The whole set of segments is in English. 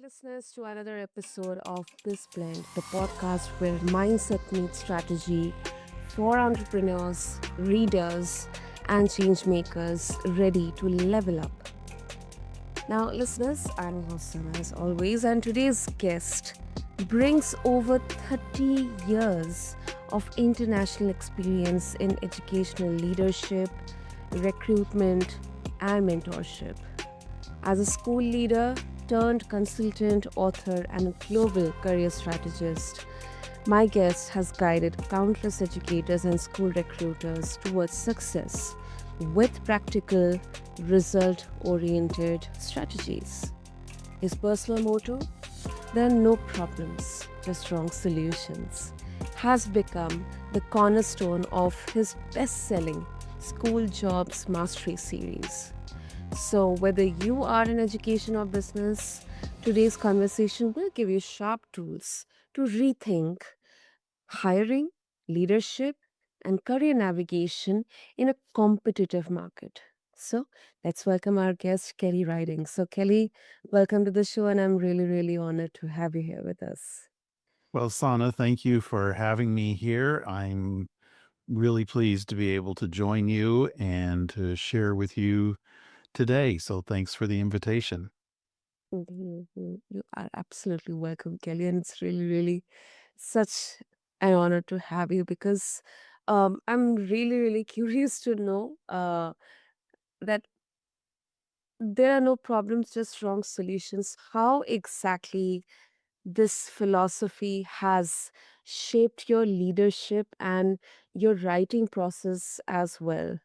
listeners, to another episode of BizBlend, the podcast where mindset meets strategy for entrepreneurs, readers, and change makers ready to level up. Now, listeners, I'm Hosam as always, and today's guest brings over 30 years of international experience in educational leadership, recruitment, and mentorship. As a school leader turned consultant, author, and a global career strategist, my guest has guided countless educators and school recruiters towards success with practical, result oriented strategies. His personal motto, there are no problems, just wrong solutions, has become the cornerstone of his best selling School Jobs Mastery series. So, whether you are in education or business, today's conversation will give you sharp tools to rethink hiring, leadership, and career navigation in a competitive market. So, let's welcome our guest, Kelley Ridings. So, Kelley, welcome to the show, and I'm really, really honored to have you here with us. Well, Sana, thank you for having me here. I'm really pleased to be able to join you and to share with you today. So thanks for the invitation. You are absolutely welcome, Kelley, and it's really, really such an honor to have you because I'm really, really curious to know that there are no problems, just wrong solutions. How exactly this philosophy has shaped your leadership and your writing process as well?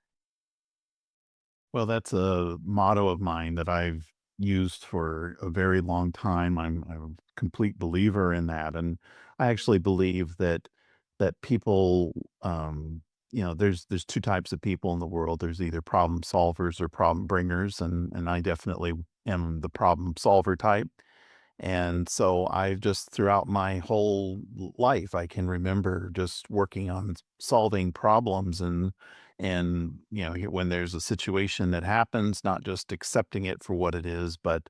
Well, that's a motto of mine that I've used for a very long time. I'm a complete believer in that, and I actually believe that people, there's two types of people in the world. There's either problem solvers or problem bringers, and I definitely am the problem solver type. And so I've just throughout my whole life, I can remember just working on solving problems and when there's a situation that happens, not just accepting it for what it is, but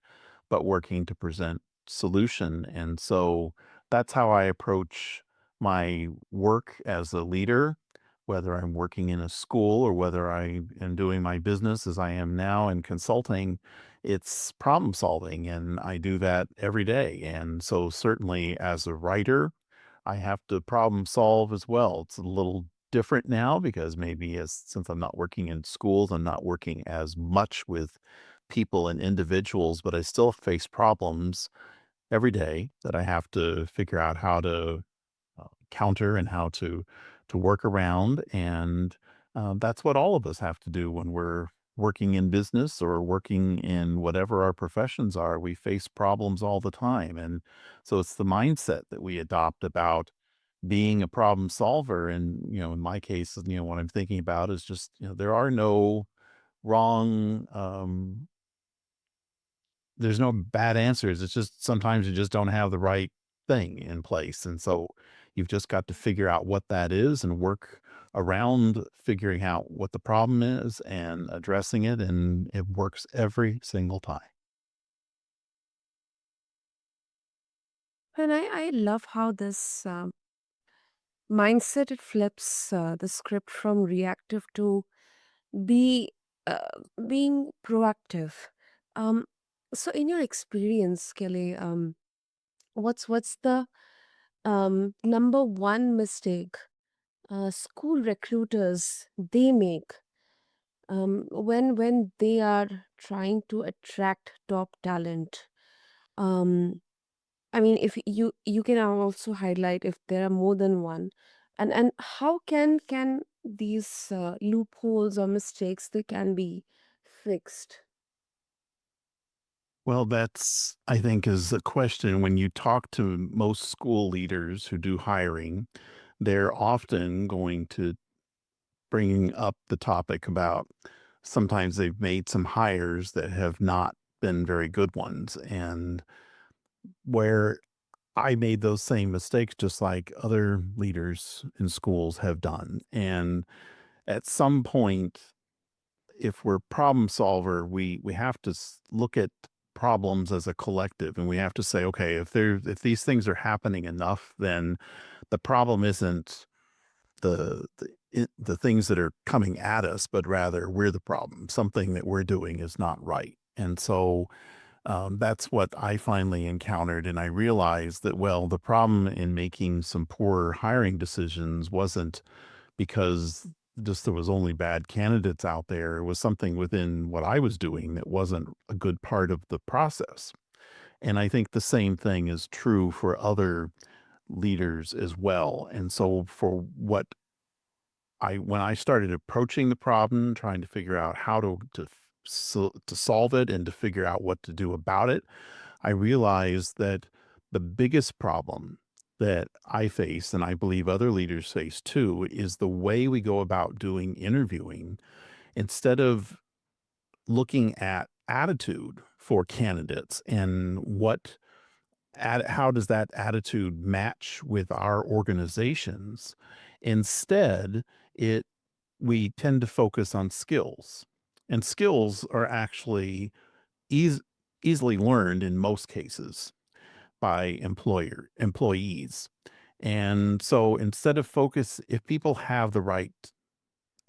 working to present solution. And so that's how I approach my work as a leader, whether I'm working in a school or whether I am doing my business as I am now in consulting. It's problem solving, and I do that every day. And so, certainly, as a writer, I have to problem solve as well. It's a little different now because maybe since I'm not working in schools, I'm not working as much with people and individuals, but I still face problems every day that I have to figure out how to counter and how to work around. And that's what all of us have to do when we're working in business or working in whatever our professions are. We face problems all the time. And so it's the mindset that we adopt about being a problem solver. And, in my case, what I'm thinking about is just, there are no wrong there's no bad answers. It's just sometimes you just don't have the right thing in place. And so you've just got to figure out what that is and work around figuring out what the problem is and addressing it. And it works every single time. And I love how this mindset it flips the script from reactive to be being proactive. Um, so, in your experience, Kelly, what's the number one mistake school recruiters they make when they are trying to attract top talent? Um, I mean, if you can also highlight if there are more than one, and how can these loopholes or mistakes they can be fixed? Well, that's, I think, is a question when you talk to most school leaders who do hiring, they're often going to bring up the topic about sometimes they've made some hires that have not been very good ones. And where I made those same mistakes just like other leaders in schools have done. And at some point, if we're problem solver, we have to look at problems as a collective, and we have to say, okay, if these things are happening enough, then the problem isn't the things that are coming at us, but rather we're the problem. Something that we're doing is not right. And so that's what I finally encountered. And I realized that, well, the problem in making some poor hiring decisions wasn't because just there was only bad candidates out there. It was something within what I was doing that wasn't a good part of the process. And I think the same thing is true for other leaders as well. And so for what when I started approaching the problem, trying to figure out how to solve it and to figure out what to do about it, I realized that the biggest problem that I face, and I believe other leaders face too, is the way we go about doing interviewing. Instead of looking at attitude for candidates and how does that attitude match with our organizations, instead, it we tend to focus on skills. And skills are actually eas easily learned in most cases by employees. And so instead of focus if people have the right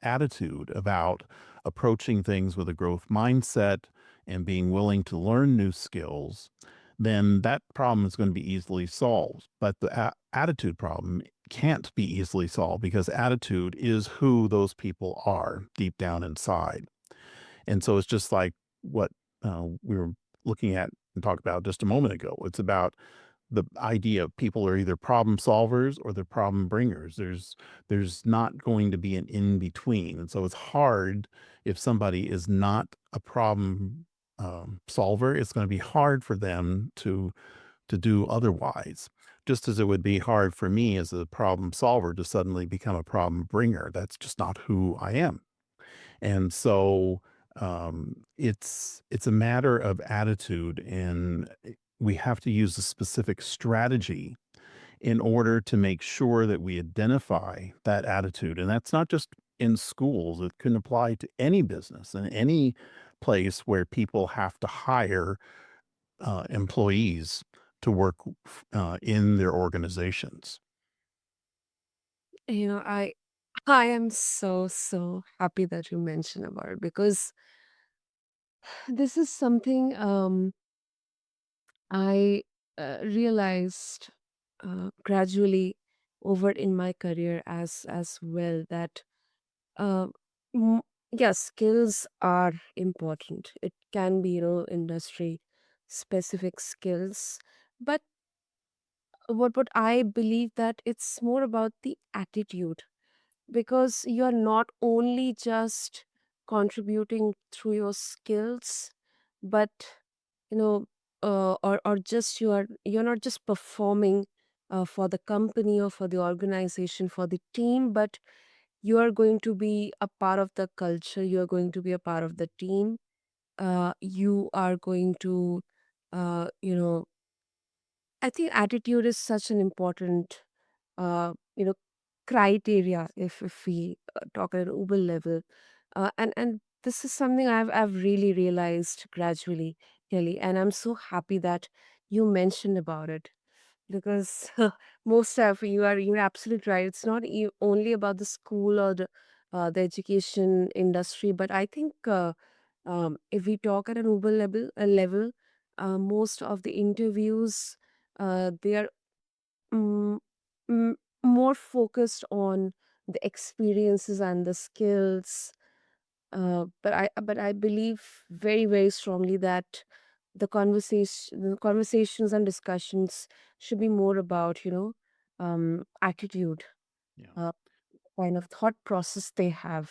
attitude about approaching things with a growth mindset and being willing to learn new skills, then that problem is going to be easily solved. But the attitude problem can't be easily solved because attitude is who those people are deep down inside. And so it's just like what we were looking at and talked about just a moment ago. It's about the idea of people are either problem solvers or they're problem bringers. There's not going to be an in between, and so it's hard if somebody is not a problem solver. It's going to be hard for them to do otherwise. Just as it would be hard for me as a problem solver to suddenly become a problem bringer. That's just not who I am. And so it's a matter of attitude, and we have to use a specific strategy in order to make sure that we identify that attitude. And that's not just in schools; it can apply to any business and any place where people have to hire employees to work in their organizations. You know, I am so happy that you mentioned about it, because this is something I realized gradually over in my career as well, that uh, m- yes, skills are important. It can be, industry specific skills, but what I believe that it's more about the attitude, because you're not only just contributing through your skills, but you know or just you're not just performing for the company or for the organization, for the team, but you are going to be a part of the culture, you are going to be a part of the team, you are going to uh, you know I think attitude is such an important uh, you know criteria, if we talk at an Uber level, and this is something I've really realized gradually, Kelly, and I'm so happy that you mentioned about it, because most of you're absolutely right. It's not only about the school or the education industry, but I think if we talk at an Uber level, most of the interviews they are mm, mm, more focused on the experiences and the skills. But I believe very strongly that the conversations and discussions should be more about attitude, Yeah. uh, kind of thought process they have.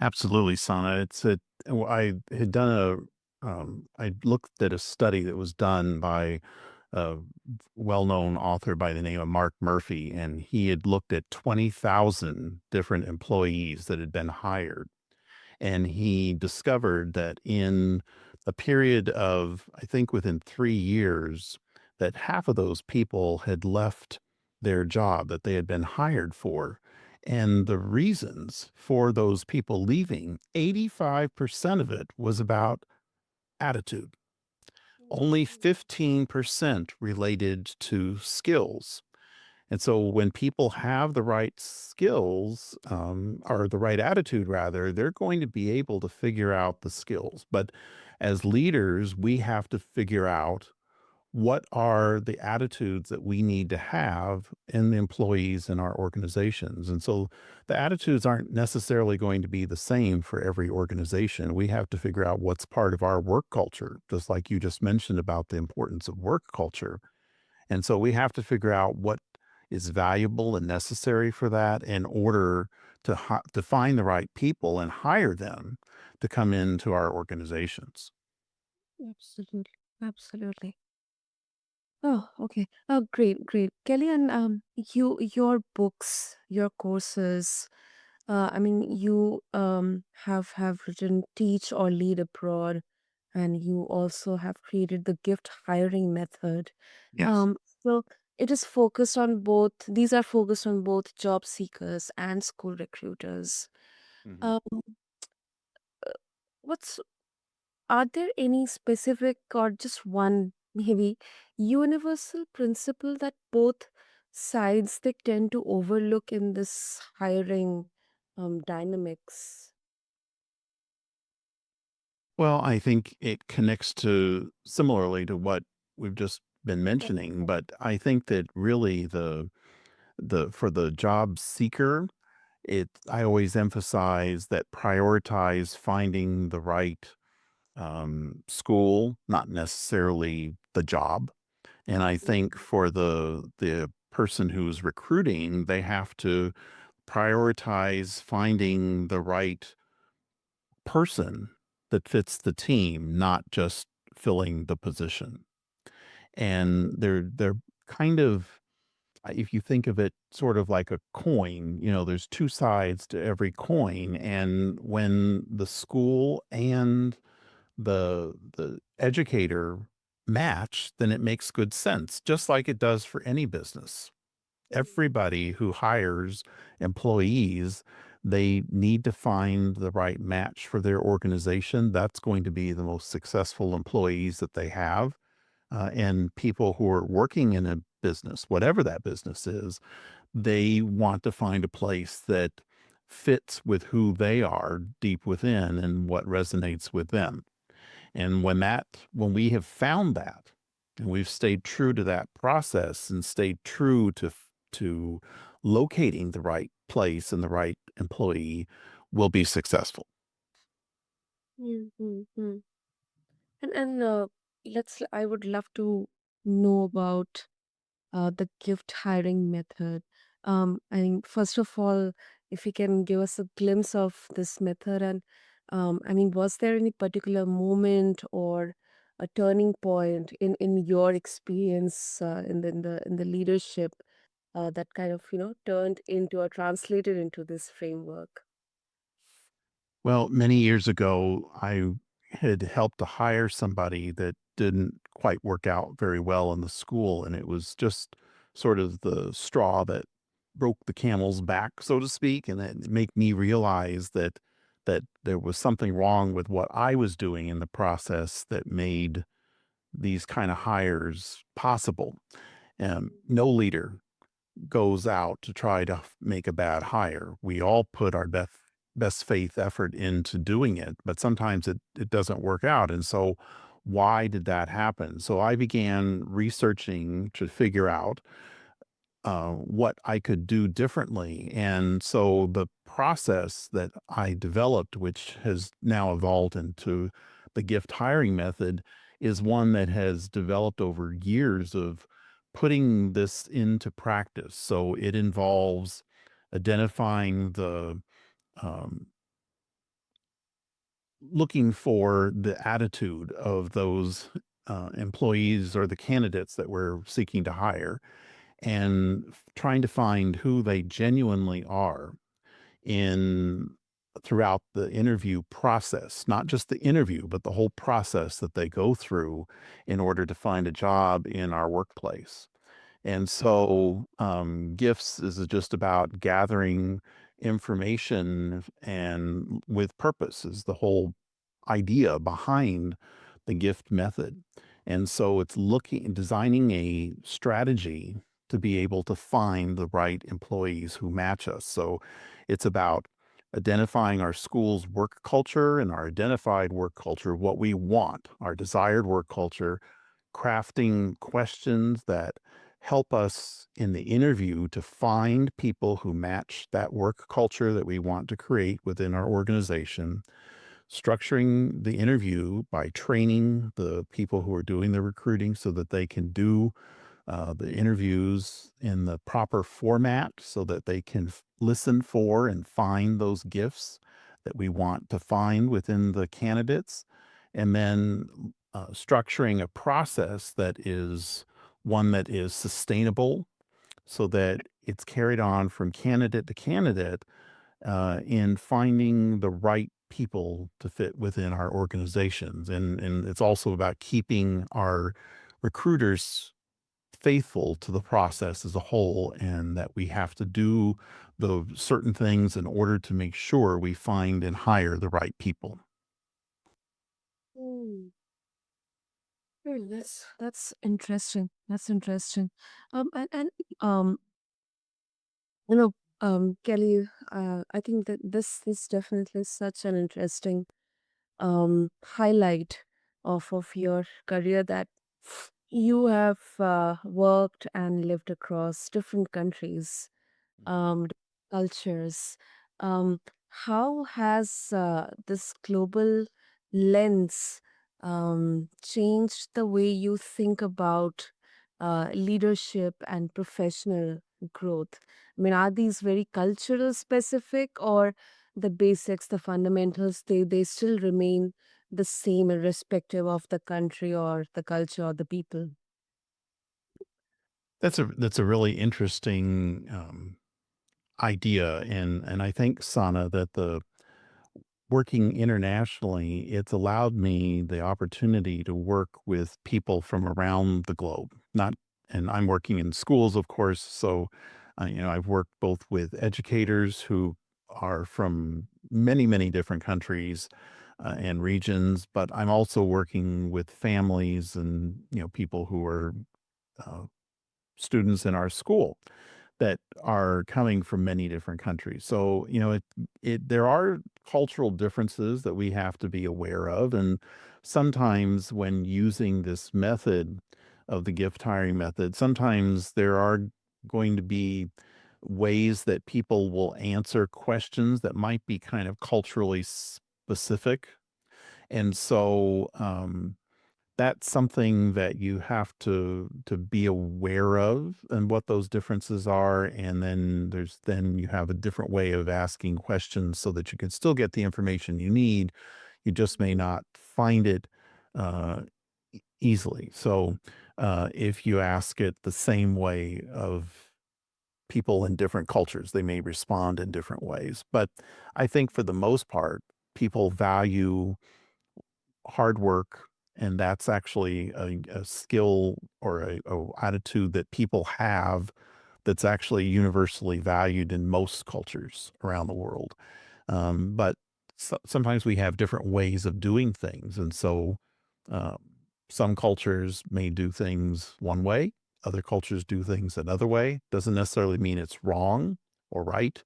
Absolutely, Sana. I had done I looked at a study that was done by a well-known author by the name of Mark Murphy, and he had looked at 20,000 different employees that had been hired. And he discovered that in a period of, I think within 3 years, that half of those people had left their job that they had been hired for. And the reasons for those people leaving, 85% of it was about attitude. only 15% related to skills. And so when people have the right skills, or the right attitude rather, they're going to be able to figure out the skills. But as leaders, we have to figure out what are the attitudes that we need to have in the employees in our organizations. And so the attitudes aren't necessarily going to be the same for every organization. We have to figure out what's part of our work culture, just like you just mentioned about the importance of work culture. And so we have to figure out what is valuable and necessary for that in order to find the right people and hire them to come into our organizations. Absolutely. Absolutely. Oh, okay. Oh, great, great. Kelly, and your books, your courses, I mean, you have written Teach or Lead Abroad, and you also have created the gift hiring method. Yes. Um, so it is focused on both, these are focused on both job seekers and school recruiters. Mhm. Um, what's Are there any specific or just one maybe universal principle that both sides they tend to overlook in this hiring dynamics? Well, I think it connects to similarly to what we've just been Yeah. mentioning, but I think that really the for the job seeker, I always emphasize that prioritize finding the right school, not necessarily the job. And I think for the person who's recruiting, they have to prioritize finding the right person that fits the team, not just filling the position. And they're kind of if you think of it sort of like a coin, there's two sides to every coin. And when the school and the educator match, then it makes good sense, just like it does for any business. Everybody who hires employees, they need to find the right match for their organization. That's going to be the most successful employees that they have. And people who are working in a business, whatever that business is, they want to find a place that fits with who they are deep within and what resonates with them. And when we have found that, and we've stayed true to that process and stayed true to locating the right place and the right employee, we'll be successful. Mm-hmm. And I would love to know about the gift hiring method. I mean, first of all, if you can give us a glimpse of this method, and I mean, was there any particular moment or a turning point in your experience in the leadership that kind of turned into or translated into this framework? Well, many years ago, I had helped to hire somebody that didn't quite work out very well in the school, and it was just sort of the straw that broke the camel's back, so to speak, and it made me realize that there was something wrong with what I was doing in the process that made these kind of hires possible. No leader goes out to try to make a bad hire. We all put our best faith effort into doing it, but sometimes it doesn't work out. And so why did that happen? So I began researching to figure out what I could do differently. And so the process that I developed, which has now evolved into the gift hiring method, is one that has developed over years of putting this into practice. So it involves identifying um, looking for the attitude of those employees or the candidates that we're seeking to hire and trying to find who they genuinely are in throughout the interview process, not just the interview, but the whole process that they go through in order to find a job in our workplace. And so, gifts is just about gathering information and with purpose is the whole idea behind the gift method. And so it's looking designing a strategy to be able to find the right employees who match us. So it's about identifying our school's work culture and our identified work culture, what we want, our desired work culture, crafting questions that help us in the interview to find people who match that work culture that we want to create within our organization, structuring the interview by training the people who are doing the recruiting so that they can do the interviews in the proper format so that they can listen for and find those gifts that we want to find within the candidates. And then structuring a process that is one that is sustainable so that it's carried on from candidate to candidate in finding the right people to fit within our organizations. And it's also about keeping our recruiters faithful to the process as a whole, and that we have to do the certain things in order to make sure we find and hire the right people. Hmm. That's interesting. That's interesting. And um, you know, Kelly, I think that this is definitely such an interesting highlight of your career, that you have worked and lived across different countries, um, cultures. Um, how has this global lens changed the way you think about leadership and professional growth? I mean, are these very cultural specific, or the basics, the fundamentals, they still remain the same irrespective of the country or the culture or the people? That's a really interesting idea, and I think Sana that the working internationally, it's allowed me the opportunity to work with people from around the globe. Not, and I'm working in schools, of course. So, I've worked both with educators who are from many, many different countries and regions, but I'm also working with families and people who are uh, students in our school that are coming from many different countries. So, it there are cultural differences that we have to be aware of. And sometimes when using this method of the gift hiring method, sometimes there are going to be ways that people will answer questions that might be kind of culturally specific. And so, that's something that you have to be aware of and what those differences are, and then you have a different way of asking questions so that you can still get the information you need. You just may Mhm. not find it uh, easily. So, if you ask it the same way of people in different cultures, they may respond in different ways. But I think for the most part, people value hard work, and that's actually a skill or a attitude that people have that's actually universally valued in most cultures around the world. But sometimes we have different ways of doing things, and so um, some cultures may do things one way, other cultures do things another way. Doesn't necessarily mean it's wrong or right,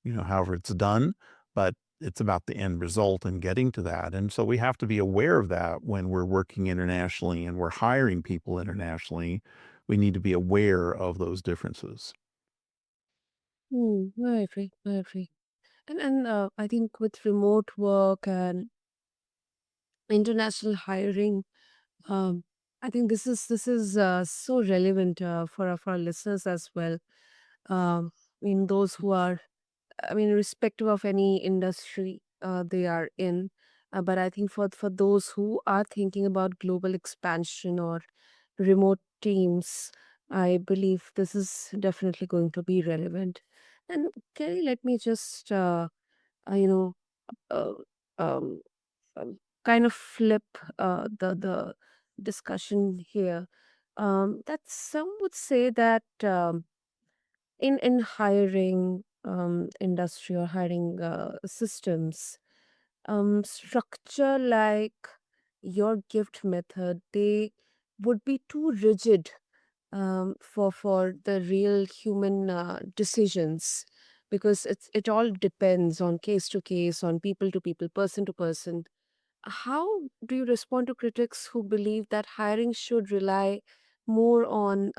however it's done, but it's about the end result and getting to that. And so we have to be aware of that when we're working internationally and we're hiring people internationally. We need to be aware of those differences. Hmm, I agree. I agree. And I think with remote work and international hiring, um, I think this is so relevant for our listeners as well. I mean, those who are, I mean, irrespective of any industry they are in. But I think for those who are thinking about global expansion or remote teams, I believe this is definitely going to be relevant. And Kelly, let me just, you know, uh, um, kind of flip the discussion here. That some would say that in hiring industry or hiring systems, structure like your gift method, they would be too rigid for the real human decisions, because it all depends on case to case, on people to people, person to person. How do you respond to critics who believe that hiring should rely more on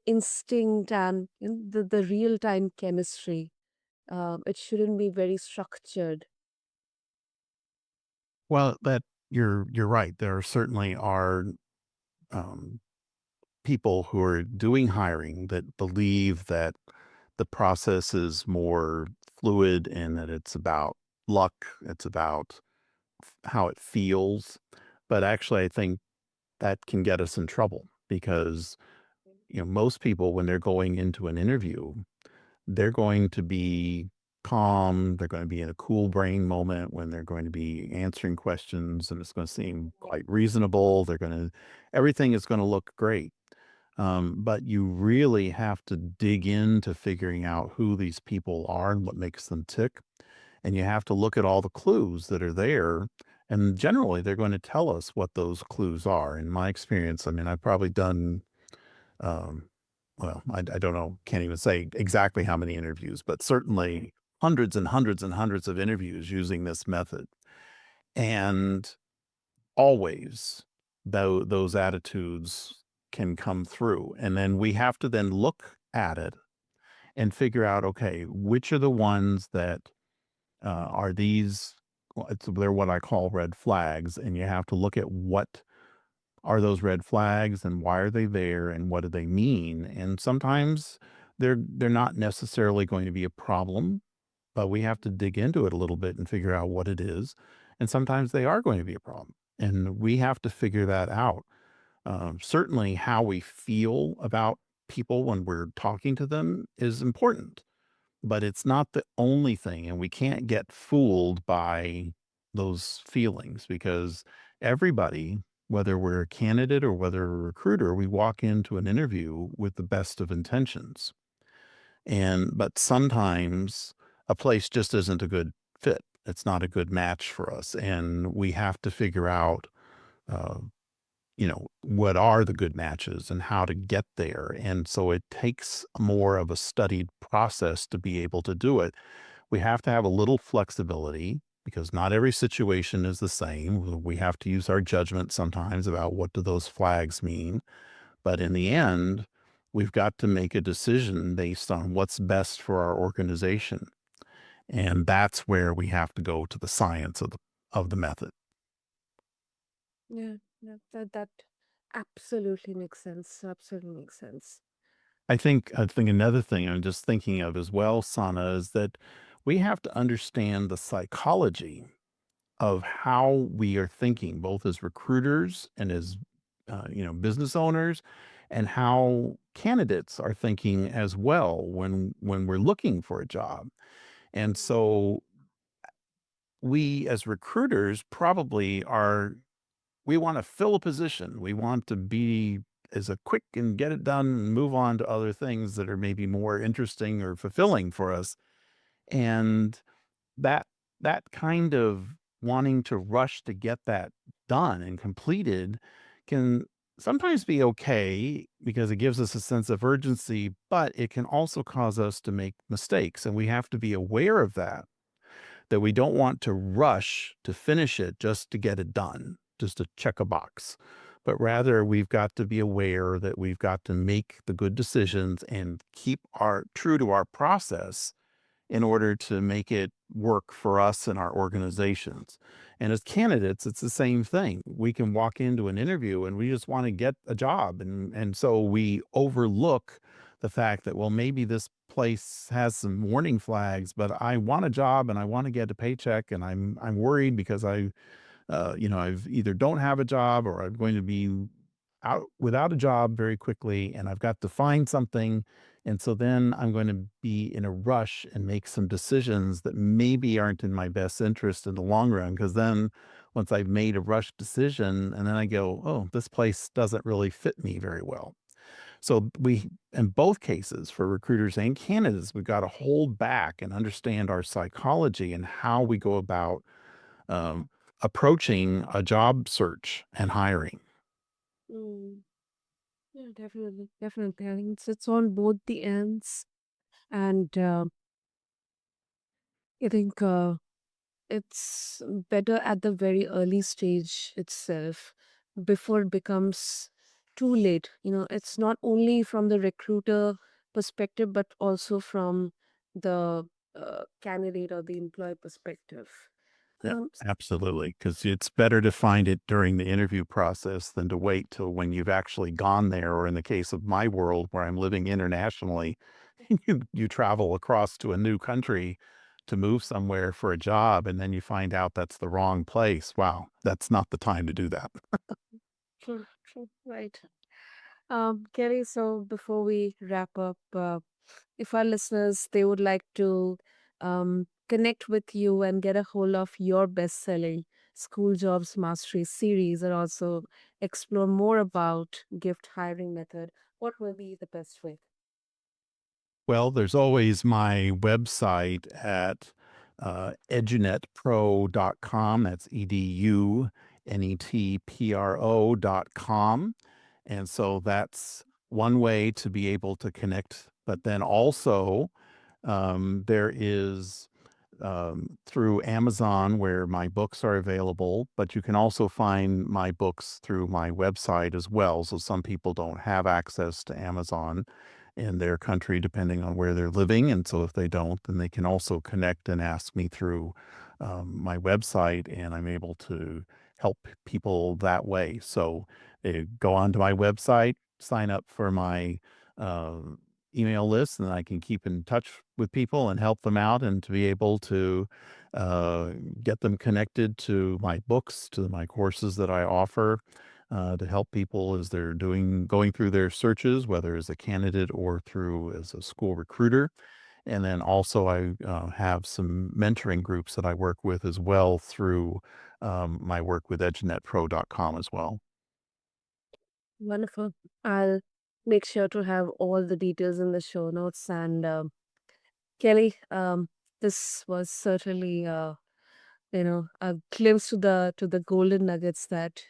instinct and the real time chemistry? It shouldn't be very structured. Well, that you're right. There certainly are um, people who are doing hiring that believe that the process is more fluid and that it's about luck, it's about how it feels. But actually, I think that can get us in trouble because, most people, when they're going into an interview, they're going to be calm. They're going to be in a cool brain moment when they're going to be answering questions and it's going to seem quite reasonable. Everything is going to look great. But you really have to dig into figuring out who these people are and what makes them tick. And you have to look at all the clues that are there. And generally, they're going to tell us what those clues are. In my experience, I mean, I've probably done, um, well, I don't know, can't even say exactly how many interviews, but certainly hundreds and hundreds and hundreds of interviews using this method. And always, though, those attitudes can come through. And then we have to then look at it and figure out, okay, which are the ones that are these, they're what I call red flags. And you have to look at what are those red flags and why are they there and what do they mean? And sometimes they're not necessarily going to be a problem, but we have to dig into it a little bit and figure out what it is. And sometimes they are going to be a problem. And we have to figure that out. Certainly, how we feel about people when we're talking to them is important, but it's not the only thing. And we can't get fooled by those feelings because everybody, whether we're a candidate or whether we're a recruiter, we walk into an interview with the best of intentions. But sometimes a place just isn't a good fit. It's not a good match for us. And we have to figure out, uh, what are the good matches and how to get there. And so it takes more of a studied process to be able to do it. We have to have a little flexibility because not every situation is the same. We have to use our judgment sometimes about what do those flags mean. But in the end, we've got to make a decision based on what's best for our organization. And that's where we have to go to the science of the method. Yeah, that absolutely makes sense. Absolutely makes sense. I think another thing I'm just thinking of as well, Sana, is that we have to understand the psychology of how we are thinking, both as recruiters and as business owners, and how candidates are thinking as well when we're looking for a job. And so we as recruiters probably are we want to fill a position. We want to be as a quick and get it done and move on to other things that are maybe more interesting or fulfilling for us. And that that kind of wanting to rush to get that done and completed can sometimes be okay because it gives us a sense of urgency, but it can also cause us to make mistakes. And we have to be aware of that we don't want to rush to finish it just to get it done, just to check a box. But rather, we've got to be aware that we've got to make the good decisions and keep our true to our process in order to make it work for us and our organizations. And as candidates, it's the same thing. We can walk into an interview and we just want to get a job. And so we overlook the fact that, well, maybe this place has some warning flags, but I want a job and I want to get a paycheck and I'm worried because I've either don't have a job or I'm going to be out without a job very quickly and I've got to find something. And so then I'm going to be in a rush and make some decisions that maybe aren't in my best interest in the long run. Cause then once I've made a rush decision and then I go, oh, this place doesn't really fit me very well. So in both cases for recruiters and candidates, we've got to hold back and understand our psychology and how we go about um, approaching a job search and hiring. Mm. Yeah, definitely. Definitely. I think it's on both the ends. And I think it's better at the very early stage itself before it becomes too late. It's not only from the recruiter perspective, but also from the candidate or the employee perspective. Yeah, Um, absolutely. Because it's better to find it during the interview process than to wait till when you've actually gone there, or in the case of my world where I'm living internationally, you travel across to a new country to move somewhere for a job, and then you find out that's the wrong place. Wow, that's not the time to do that. True, true, right. Kelly, so before we wrap up, if our listeners they would like to connect with you and get a hold of your best-selling School Jobs Mastery series and also explore more about gift hiring method, what will be the best way? Well, there's always my website at edunetpro.com. That's edunetpro.com. And so that's one way to be able to connect. But then also, there is through Amazon where my books are available, but you can also find my books through my website as well. So some people don't have access to Amazon in their country, depending on where they're living. And so if they don't, then they can also connect and ask me through my website, and I'm able to help people that way. So go on to my website, sign up for my uh, email list, and I can keep in touch with people and help them out, and to be able to uh, get them connected to my books, to my courses that I offer, to help people as they're going through their searches, whether as a candidate or through as a school recruiter. And then also I have some mentoring groups that I work with as well through my work with edgenetpro.com as well. Wonderful. I'll make sure to have all the details in the show notes. And Kelly, this was certainly a glimpse to the golden nuggets that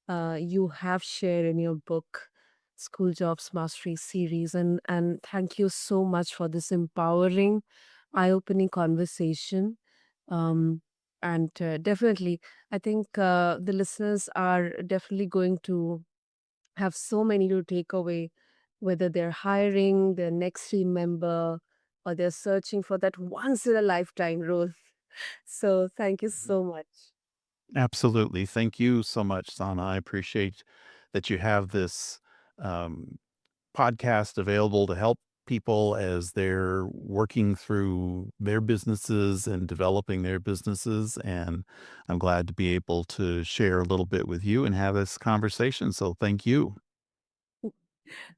you have shared in your book, School Jobs Mastery series. And thank you so much for this empowering, eye-opening conversation. Um, and definitely, I think the listeners are definitely going to have so many to take away, whether they're hiring their next team member or they're searching for that once in a lifetime role. So thank you so much. Absolutely. Thank you so much, Sana. I appreciate that you have this um, podcast available to help people as they're working through their businesses and developing their businesses. And I'm glad to be able to share a little bit with you and have this conversation. So thank you.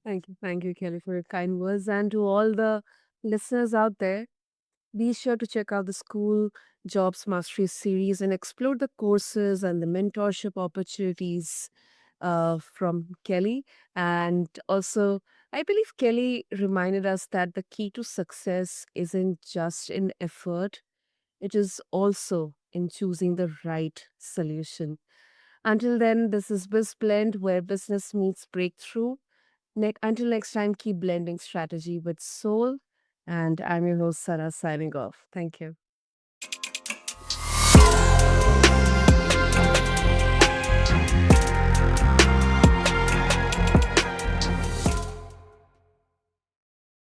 Thank you, Kelly, for your kind words. And to all the listeners out there, be sure to check out the School Jobs Mastery series and explore the courses and the mentorship opportunities from Kelly. And also, I believe Kelly reminded us that the key to success isn't just in effort, it is also in choosing the right solution. Until then, this is BizBlend, where business meets breakthrough. Until next time, keep blending strategy with soul. And I'm your host, Sarah, signing off. Thank you.